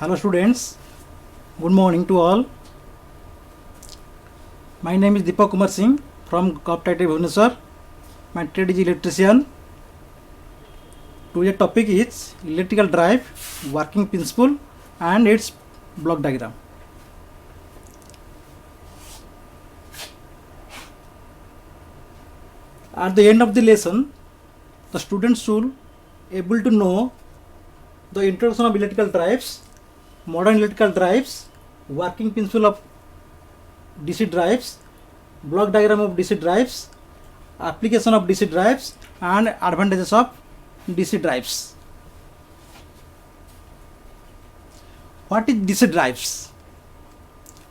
Hello students, good morning to all. My name is Deepak Kumar Singh from COPTIT Bhubaneswar. My trade is electrician. Today's topic is electrical drive, working principle and its block diagram. At the end of the lesson, the students should able to know the introduction of electrical drives, modern electrical drives, working principle of DC drives, block diagram of DC drives, application of DC drives and advantages of DC drives. What is DC drives?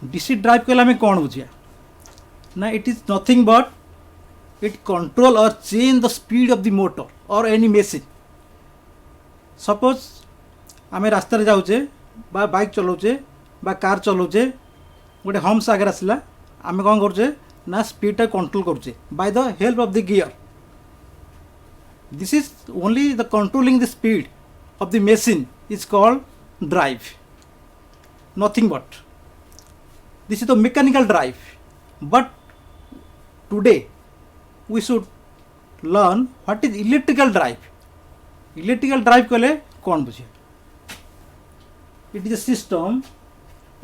DC drive को हमें कौन बुझिया ना, it is nothing but it control or change the speed of the motor or any machine. Suppose आम रास्तार जाऊे बा bike चलाऊे बा car चलाऊे गोटे hums आगे आसला आम कौन करुचे ना स्पीड कंट्रोल करुचे by the help of the gear. This is only the controlling the speed of the machine is called drive, nothing but this is the mechanical drive. But today we should learn what is electrical drive. Electrical drive कहले कौन बुझे? It is a system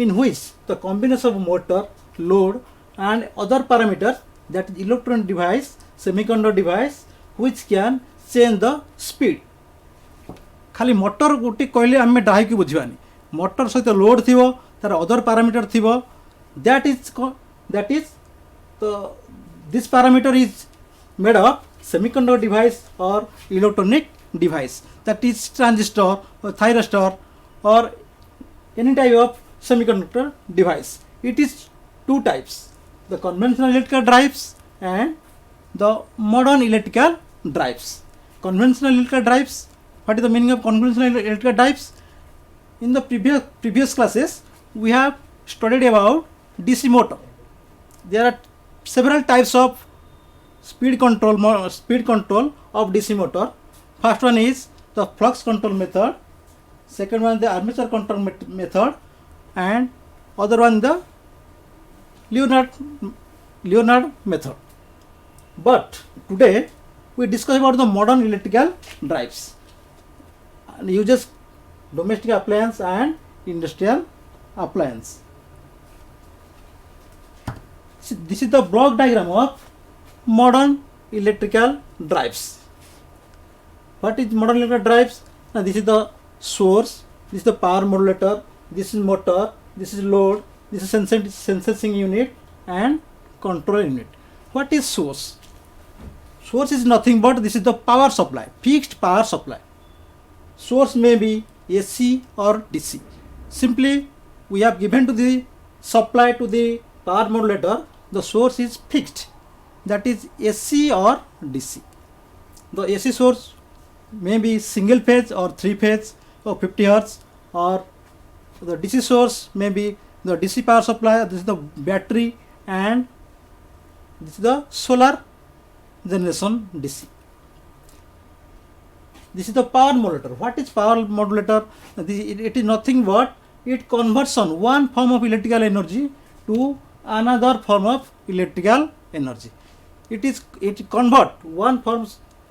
in which the combination of motor, load and other parameters, that is electronic device, semiconductor device, which can change the speed. खाली motor गोटे कहले आम drive की बुझानी, motor सहित load थी तार अदर पारामीटर थी, that is this parameter is made of semiconductor device or electronic device, that is transistor or thyristor or any type of semiconductor device. It is two types, the conventional electrical drives and the modern electrical drives. Conventional electrical drives, what is the meaning of conventional electrical drives? In the previous classes we have studied about DC motor. There are several types of speed control of DC motor. First one is the flux control method, second one the armature control method, and other one the Leonard method. But today we discuss about the modern electrical drives and uses domestic appliance and industrial appliance. This is the block diagram of modern electrical drives. What is modern electrical drives? Now this is the source, this is the power modulator, this is motor, this is load, this is sensing unit and control unit. What is source? Source is nothing but this is the power supply, fixed power supply. Source may be AC or DC. Simply we have given to the supply to the power modulator, the source is fixed, that is AC or DC. The AC source may be single phase or three phase or 50 Hertz, or the DC source may be the DC power supply, this is the battery, and this is the solar generation DC. This is the power modulator. What is power modulator? It is nothing but it conversion one form of electrical energy to another form of electrical energy. It convert one form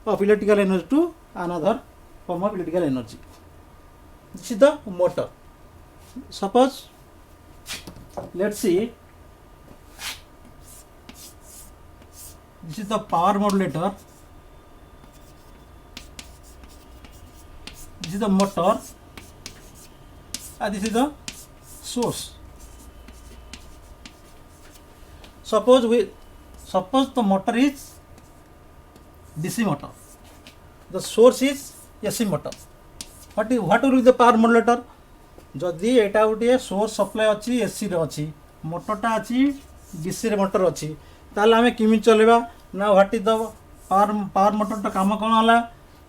of electrical energy to another form of electrical energy. This is the motor. Suppose let's see, this is the power modulator, this is the motor and this is the source. Suppose the motor is DC motor, the source is AC motor. What will be the power modulator? जदि एटा गोटे source supply अच्छी AC रे अच्छी, मोटरटा अच्छी DC रे motor अच्छी, ताले आमे किमि चलेबा ना व्हाट इज द पावर मोटरटा काम कोन होला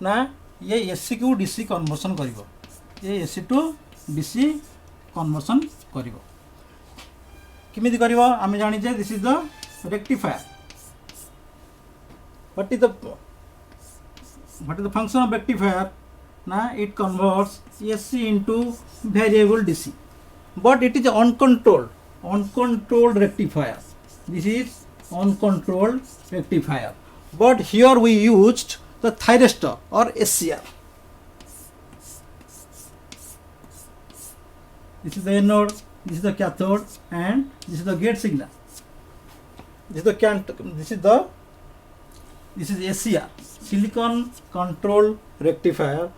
ना ये एसी को डीसी कन्वर्सन करिवो, ये एसी टू डीसी कन्वर्सन करिवो. किमिति करिवो आमे जानि जे this is the rectifier. What is the function of rectifier? Now it converts AC into variable DC, but it is uncontrolled rectifier. This is uncontrolled rectifier, but here we used the thyristor or SCR. This is the anode, this is the cathode, and this is the gate signal. This is SCR, silicon control rectifier,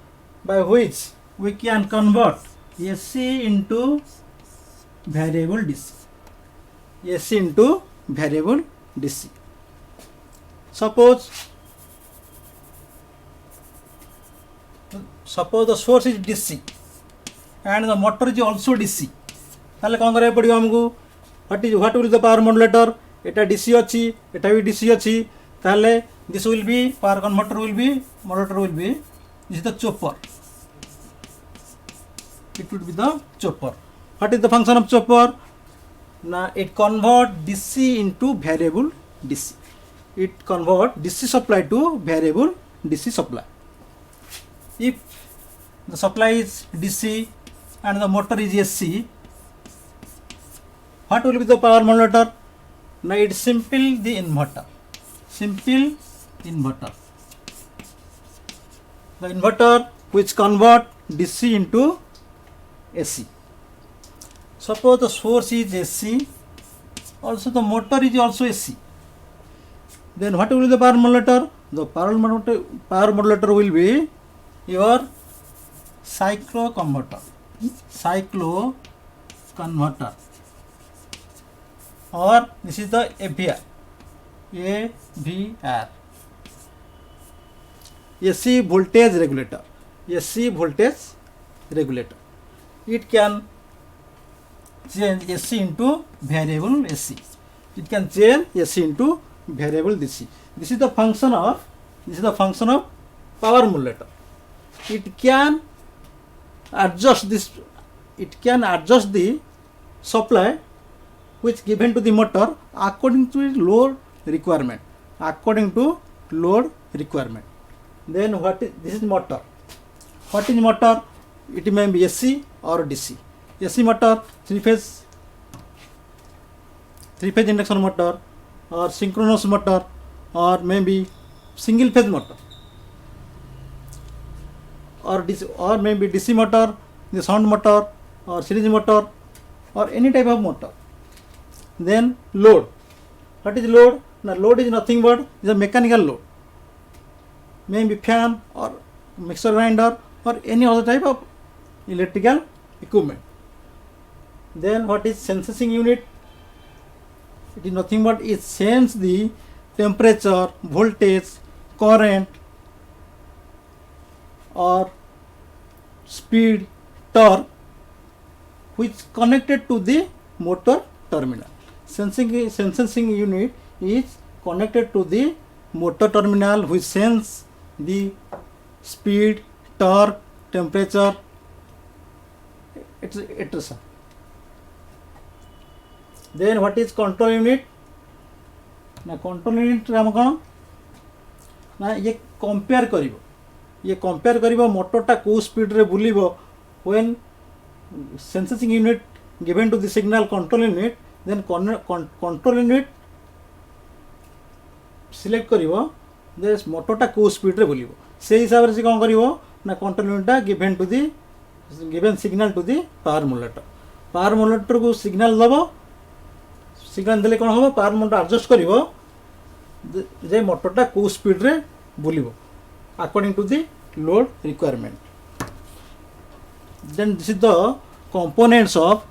by which we can convert AC into variable DC. AC into variable DC. Suppose the source is DC and the motor is also DC. ताले कौन करे पड़ियो हमको? What will the power modulator? Etah DC अच्छी, एटा भी DC अच्छी. ताले this will be power converter will be modulator will be. This is the chopper. It would be the chopper. What is the function of chopper? Now it convert DC into variable DC. It convert DC supply to variable DC supply. If the supply is DC and the motor is AC, what will be the power modulator? Now it is simple the inverter. Simple inverter. The inverter which convert DC into AC. Suppose the source is AC, also the motor is also AC. Then what will be the power modulator? The power modulator will be your cyclo converter, or this is the AVR, AC voltage regulator. It can change AC into variable AC. It can change AC into variable DC. This is the function of power modulator. It can adjust the supply which given to the motor according to load requirement. Then this is motor. What is motor? It may be AC or DC. AC motor, three phase induction motor, or synchronous motor, or maybe single phase motor, or maybe DC motor, the sound motor, or series motor, or any type of motor. Then load. What is load? Now load is nothing but is a mechanical load. Maybe fan or mixer grinder or any other type of electrical equipment. Then what is sensing unit? It is nothing but it sense the temperature, voltage, current, or speed, torque, which connected to the motor terminal. Sensing unit is connected to the motor terminal, which sense the speed, torque, temperature, etc. Then what is control unit? Now control unit ram कौन ना ये compare करिबो motor टा को speed रे बुलिबो. when sensing unit given to the signal control unit, then control unit select करिबो this motor टा को स्पीड रे बुलिबो. से हिसाब रे से कौन करिबो ना control unit टा given signal to the power modulator. Power modulator को signal दबो. सिग्नल देले कौन हम पावर मोटर एडजस्ट करिवो जे मोटरटा को स्पीड रे बुलिवो according to the load requirement. Then this is the components of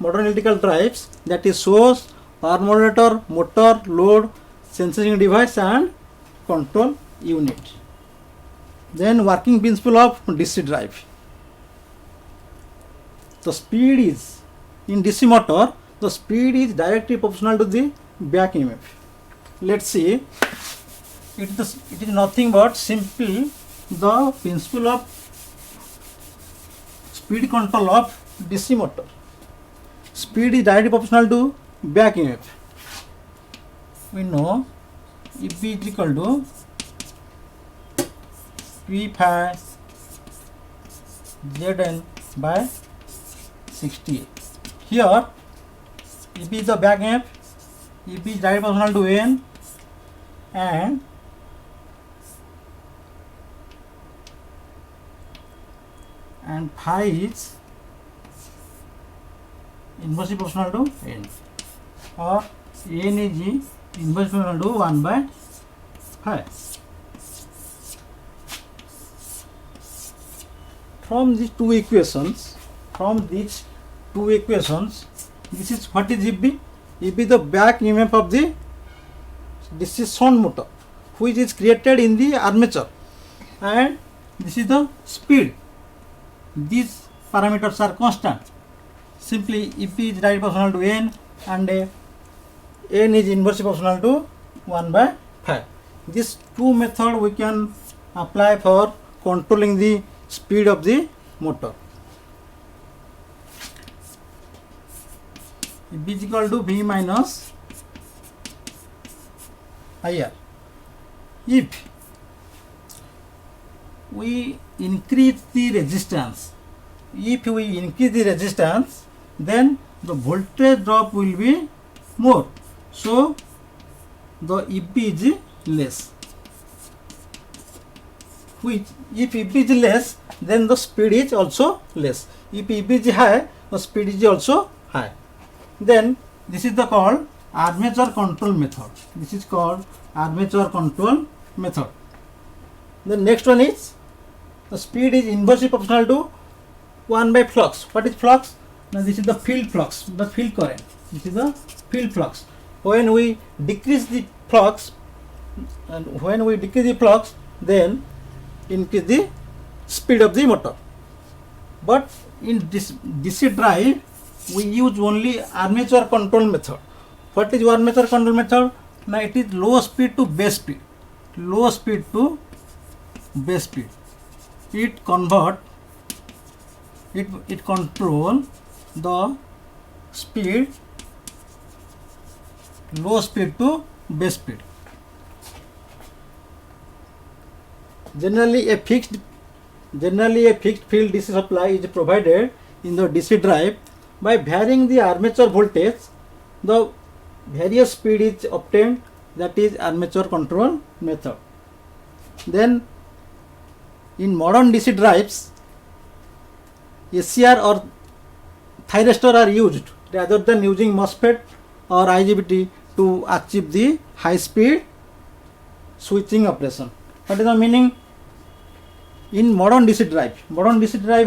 modern electrical drives, that is source, power modulator, motor, load, sensing device, and control unit. Then working principle of DC drive. The speed is in DC motor, the speed is directly proportional to the back EMF. Let's see, it is nothing but simply the principle of speed control of DC motor. Speed is directly proportional to back EMF. We know Eb is equal to P phi Zn by 68. Here Ep is the back EMF, Ep is direct proportional to N, and phi is inversely proportional to N, or N is inversely proportional to 1 by phi. From these two equations, this is what is Eb? Eb is the back EMF of the DC shunt motor, which is created in the armature, and this is the speed. These parameters are constant. Simply Ep is direct proportional to N, and N is inversely proportional to 1 by phi. These two methods we can apply for controlling the speed of the motor. Eb is equal to V minus IR. If we increase the resistance, then the voltage drop will be more, so the Eb is less. Which, if Eb is less, then the speed is also less. If Eb is high, the speed is also high. Then this is the called armature control method. This is called armature control method. The next one is the speed is inversely proportional to 1 by flux. What is flux? Now this is the field flux, the field current. This is the field flux. When we decrease the flux, then increase the speed of the motor. But in this DC drive, we use only armature control method. What is armature control method? Now it is low speed to base speed. Low speed to base speed. It control the speed, low speed to base speed. Generally a fixed field DC supply is provided in the DC drive. By varying the armature voltage, the various speed is obtained. That is armature control method. Then in modern DC drives, SCR or thyristor are used rather than using MOSFET or IGBT to achieve the high speed switching operation. What is the meaning? In modern DC drive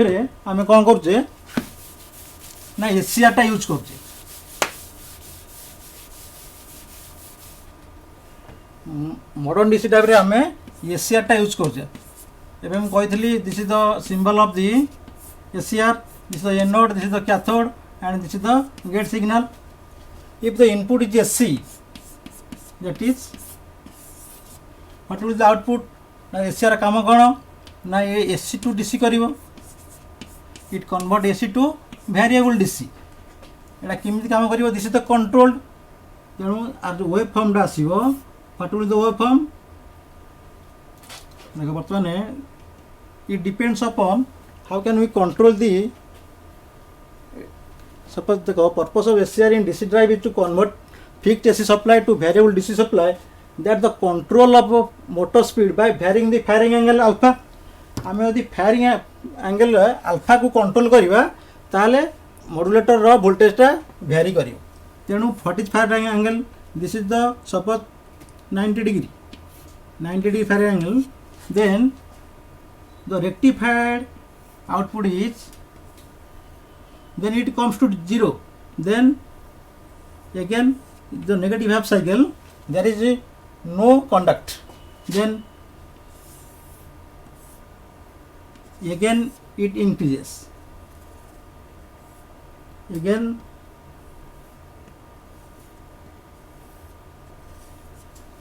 रे आमे कौन करछे ना SCR टा use करछे. Modern DC drive रे आमे SCR टा यूज करछे. एबे हम कहितली this is the symbol of the SCR, this is the anode, this is the cathode, and this is the gate signal. If the input is SC, that is what will be the output? ना SCR काम कौन ना ये AC to DC करिवो. It convert AC to variable DC. एटा केमिति काम करिवो? This is the controlled. तेणु आज wave form टा आसीबो. What will be the wave form? देखो बर्तमान it depends upon how can we control the, suppose the purpose of SCR in DC drive is to convert fixed AC supply to variable DC supply. That the control of motor speed by varying the firing angle alpha. आम यदि firing angle alpha को control करवा ताले modulator रो voltage टा vary करियो. तेणु what is firing angle? This is the suppose 90 degree firing angle. Then the rectified output is, then it comes to 0, then again the negative half cycle, there is no conduct, then again it increases, again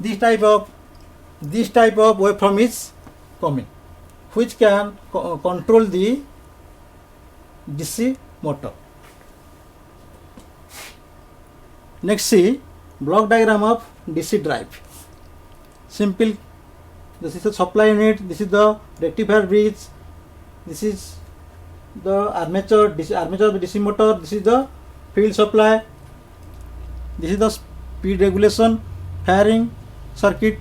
this type of waveform is coming, which can control the DC motor. Next, see block diagram of DC drive. Simple This is the supply unit, this is the rectifier bridge, this is the armature of the DC motor, this is the field supply, this is the speed regulation firing circuit.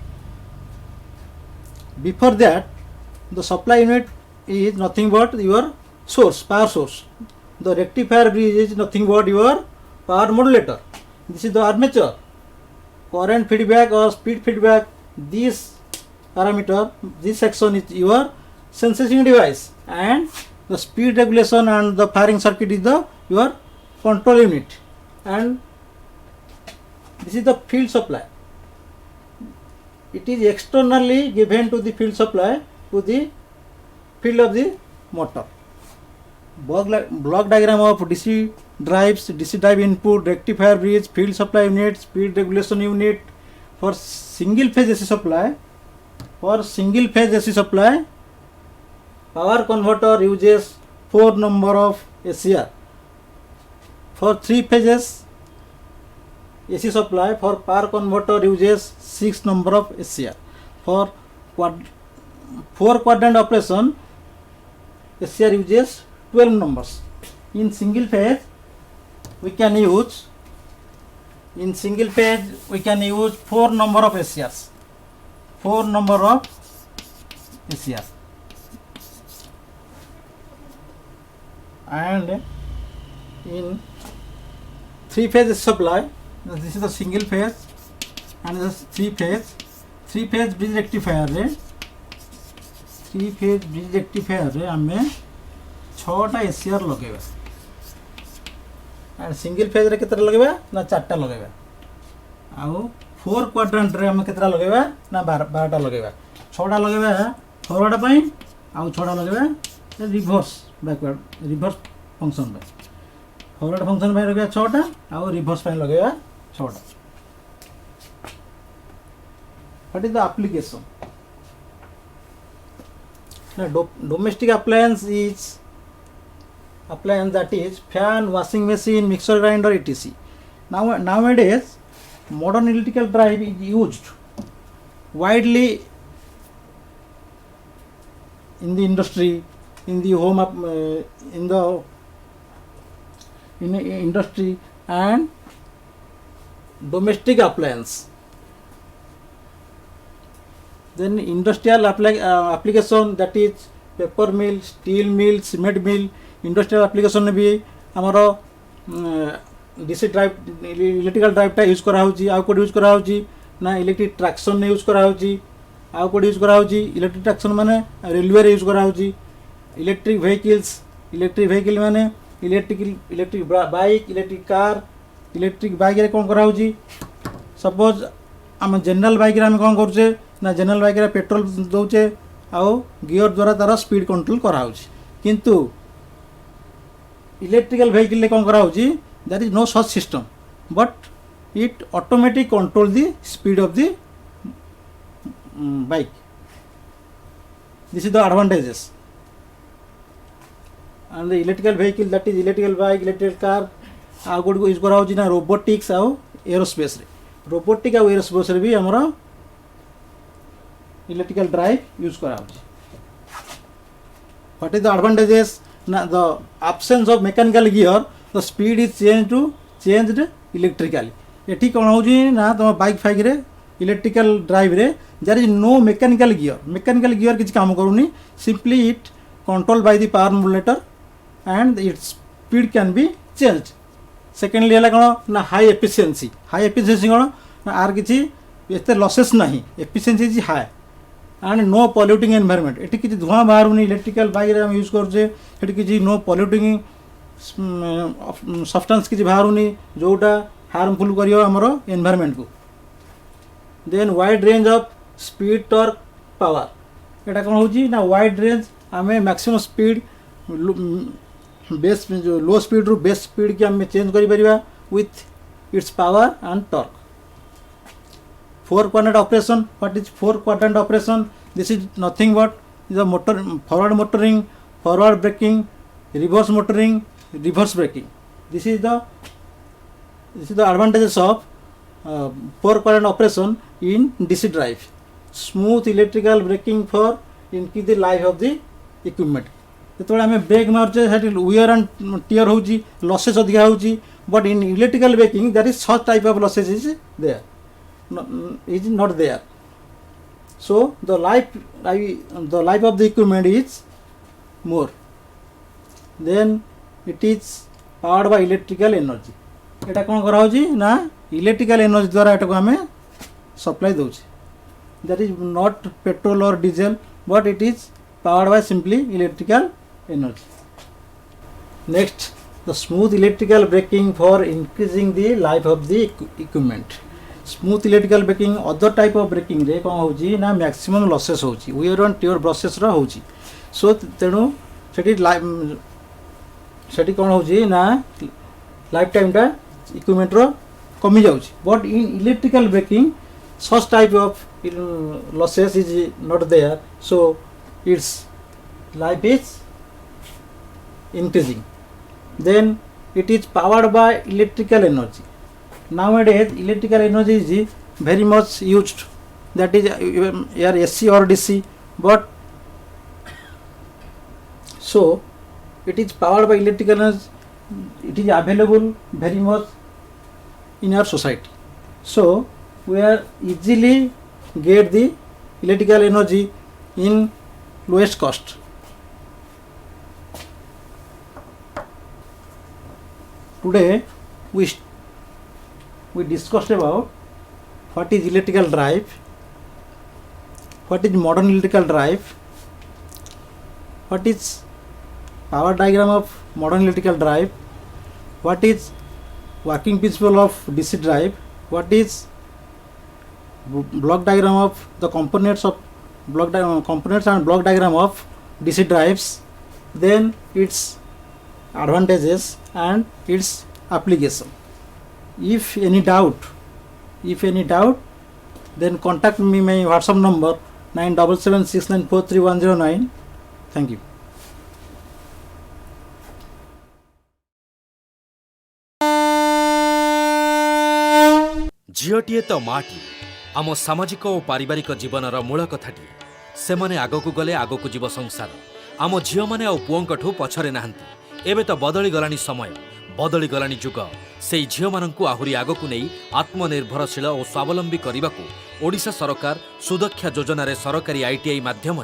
Before that, the supply unit is nothing but your source, power source. The rectifier bridge is nothing but your power modulator. This is the armature, current feedback or speed feedback. This parameter, this section is your sensing device, and the speed regulation and the firing circuit is the your control unit, and this is the field supply. It is externally given to the field supply to the field of the motor. Block diagram of DC drives, DC drive input, rectifier bridge, field supply unit, speed regulation unit. For single phase AC supply, power converter uses 4 number of SCR. For 3 phases AC supply, for power converter uses 6 number of SCR. For 4 quadrant operation, SCR uses 12 numbers. In single phase, we can use 4 number of SCRs. 4 number of SCR. And in 3 phase supply, this is the single phase and this 3 phase bridge rectifier रे 3 phase bridge rectifier रे आमे 6टा SCR लगेबा, and single phase रे केतरा लगेबा ना 4टा लगेबा, आउ 4 quadrant रे हम केतरा लगेबा ना 12टा लगेबा, 6टा लगेबा forward पई, आउ 6टा लगेबा रिवर्स बैकवर्ड रिवर्स फंक्शन पे, फॉरवर्ड फंक्शन पे लगेबा 6टा, आउ रिवर्स पे लगेबा 6टा. What is the application? Now, domestic appliance is appliance that is fan, washing machine, mixer grinder, etc. Nowadays, modern electrical drive is used widely in the industry, in the home, in the industry and domestic appliance. Then industrial application, that is paper mill, steel mill, cement mill. Industrial application में भी हमारा DC drive electrical ड्राइवटा use करा होची, आउ code use करा होची ना electric traction ने यूज करा होची, आउ कोड यूज करा होची इलेक्ट्रिक ट्रैक्शन माने रेलवे रे यूज करा होची, इलेक्ट्रिक व्हीकल माने electric bike, electric car, electric bike रे कोन करा होची. सपोज आम जनरल बाइक रे हम कोन करछे ना जनरल बाइक रे पेट्रोल दउचे आउ गियर द्वारा तार स्पीड कंट्रोल करा होची, किंतु इलेक्ट्रिकल व्हीकल ले कोन करा होची, there is no such system but it automatic control the speed of the bike. This is the advantages. And the electrical vehicle, that is electrical bike, electrical car आ गुड को यूज करा होची ना रोबोटिक्स आउ एरोस्पेस रे. Robotic आउ aerospace रे भी हमरा इलेक्ट्रिकल ड्राइव यूज करा होची. What is the advantages? ना the absence of mechanical gear, the speed is changed electrically. एठी कोन होची ना तुम बाइक फाइक रे इलेक्ट्रिकल ड्राइव रे there is no mechanical gear किछ काम करूनी, simply it control by the power modulator and its speed can be changed. Secondly हला कोन ना हाई एफिशिएंसी कोन ना आर किछि एते लॉसेस नाही, efficiency is high and no polluting environment. एठी किछि धुआं बाहरुनी इलेक्ट्रिकल बाइक रे हम यूज करछे, एठी किछि नो पॉल्यूटिंग सब्सटेंस किछि बाहरुनी जोटा हार्मफुल करियो हमरो एनवायरनमेंट को. Then wide range of speed, torque, power. एटा कोन होची ना वाइड रेंज, हमें मैक्सिमम स्पीड बेस जो लो स्पीड रू बेस स्पीड के हमें चेंज करि परिबा with its power and torque. 4 quadrant operation. What is 4 quadrant operation? This is nothing but the motor, forward motoring, forward braking, reverse motoring, reverse braking. This is the advantages of 4 quadrant operation in DC drive. Smooth electrical braking for increase the life of the equipment जो आम brake मार्चे wear and tear हो losses अधिका हो but in electrical braking that is such type of losses is there is not there so the life of the equipment is more then it is powered by electrical energy एटा कौन करा होची ना electrical energy द्वारा एटा को हमें supply दोचे that is not petrol और diesel but it is powered by simply electrical energy next the smooth electrical braking for increasing the life of the equipment smooth electrical braking other type of braking रे कौन होची ना maximum losses होची wear and tear brushes रा होची so तेणु सेठी कौन होची ना लाइफ टाइम टा इक्विपमेंट रो कमी जाउची but in electrical braking such type of losses is not there so its life is increasing then it is powered by electrical energy nowadays electrical energy is very much used that is either AC or DC but so it is powered by electrical energy it is available very much in our society so we are easily get the electrical energy in lowest cost today we discussed about what is electrical drive, what is modern electrical drive, what is power diagram of modern electrical drive, what is working principle of DC drive, what is block diagram of the components and block diagram of DC drives, then its advantages and its application. If any doubt then contact me my WhatsApp number 9776943109 thank you झीटीए तो माटी आम सामाजिक और पारिवारिक जीवनर मूल कथाटी से माने आगकू गले आगकू जीव संसार आम झील मैंने आ पुओंकठू पछरे नाहांती एबे तो बदली गलानी समय बदली गलानी जुग से झील मानू आहुरी आगकू नहीं आत्मनिर्भरशील और स्वावलंबी करने को ओडिशा सरकार सुदक्षा योजना रे सरकारी ITI माध्यम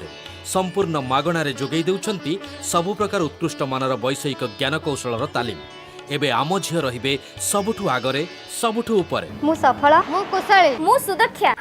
संपूर्ण मागणार जोगई देउछंती सबु प्रकार उत्कृष्ट मानर वैषयिक ज्ञान कौशलर तालीम एबे आम झील रहिबे सबुठु आगरे सबुठु उपरे मु सफल मु कुशली मु सुदक्षा